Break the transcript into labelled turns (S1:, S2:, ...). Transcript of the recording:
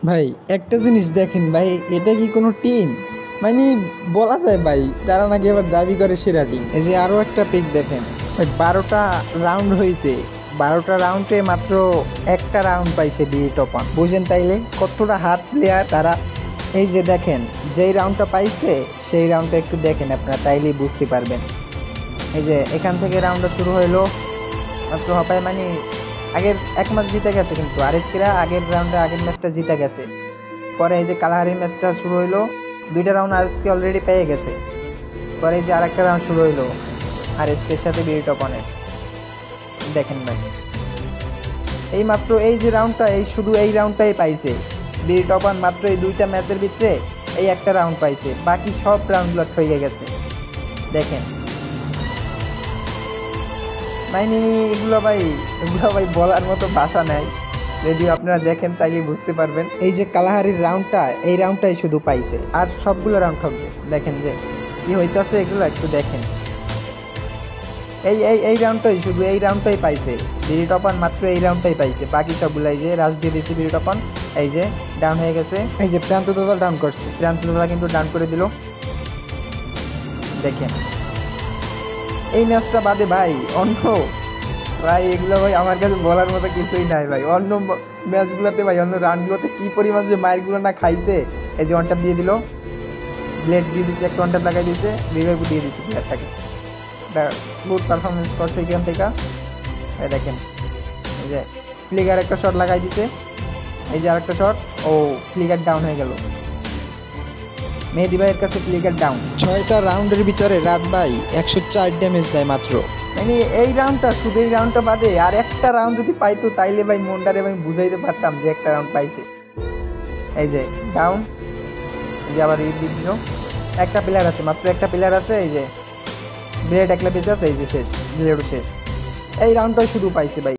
S1: ভাই একটা জিনিস দেখেন ভাই, এটা কি কোনো টিম? মানে বলা যায় ভাই, তারা নাকি আবার দাবি করে সেরা টিম। এই যে আরো একটা পিক দেখেন ভাই, 12টা রাউন্ড হয়েছে, 12টা রাউন্ডে মাত্র একটা রাউন্ড পাইছে বি টপান। বুঝেন তাইলে কতটা হার্ড প্লেয়ার তারা। এই যে দেখেন, যেই রাউন্ডটা পাইছে সেই রাউন্ডটা একটু দেখেন আপনারা, তাইলেই বুঝতে পারবেন। এই যে এখান থেকে রাউন্ডটা শুরু হইলো মাত্র হপায়, মানে আগের এক ম্যাচ জিতে গেছে, কিন্তু আরএসকেরা আগের রাউন্ডে আগের ম্যাচটা জিতে গেছে। পরে এই যে কালাহারির ম্যাচটা শুরু হইলো, 2টা রাউন্ড আরএসকে অলরেডি পেয়ে গেছে। পরে এই যে আরেকটা রাউন্ড শুরু হইলো আরএসকের সাথে বিডি টপনের। দেখেন ভাই, এই মাত্র এই যে রাউন্ডটা, এই শুধু এই রাউন্ডটাই পাইছে বিডি টপান। মাত্র এই 2টা ম্যাচের ভিতরে এই একটা রাউন্ড পাইছে, বাকি সব রাউন্ডগুলো হয়ে গেছে। দেখেন মানে এগুলো ভাই বলার মতো ভাষা নাই। যদি আপনারা দেখেন তাইলে বুঝতে পারবেন। এই যে কালাহারির রাউন্ডটা, এই রাউন্ডটাই শুধু পাইছে, আর সবগুলো রাউন্ড ঠকছে। দেখেন যে কি হইতাছে, এগুলো একটু দেখেন। এই রাউন্ডটাই শুধু, এই রাউন্ডটাই পাইছে বিডি টপান, মাত্র এই রাউন্ডটাই পাইছে। বাকি সবগুলো এই যে রাশ দিয়ে দিয়েছে বিডি টপান। এই যে ডাউন হয়ে গেছে, এই যে প্রান্ত দাদা ডাউন করছে, প্রান্ত দাদা কিন্তু ডাউন করে দিল। দেখেন এই ম্যাচটা বাদে ভাই অন্য, ভাই এগুলো ভাই আমার কাছে বলার মতো কিছুই নাই ভাই। অন্য ম্যাচগুলোতে ভাই, অন্য রাউন্ডগুলোতে কি পরিমাণ যে মায়েরগুলো না খাইছে। এই যে ওয়ান ট্যাপ দিয়ে দিল, ব্লেড দিয়ে দিছে, একটা ওয়ান ট্যাপ লাগাই দিয়েছে, রিভাইভ দিয়ে দিছে প্লেয়ারটাকে। এটা গুড পারফরমেন্স করছে এখান থেকে। এই দেখেন, এই যে ফ্লিগার একটা শট লাগাই দিছে, এই যে আরেকটা শট, ও ফ্লিগার ডাউন হয়ে গেল। মেহেদি ভাইয়ের কাছে ফ্লিগার ডাউন। 6টা রাউন্ডের ভিতরে রাত ভাই 104 ড্যামেজ দেয় মাত্র। মানে এই রাউন্ডটা, শুধু এই রাউন্ডটা বাদে আর একটা রাউন্ড যদি পাইতো তাইলে ভাই মনটারে আমি বুঝাইতে পারতাম যে একটা রাউন্ড পাইছে। এই যে ডাউন, এই যে আবার রিভ দিয়ে দিল। একটা প্লেয়ার আছে, মাত্র একটা প্লেয়ার আছে। এই যে ব্লেড একলা বেঁচে আছে, এই যে শেষ, ব্লেডও শেষ। এই রাউন্ডটাই শুধু পাইছে ভাই।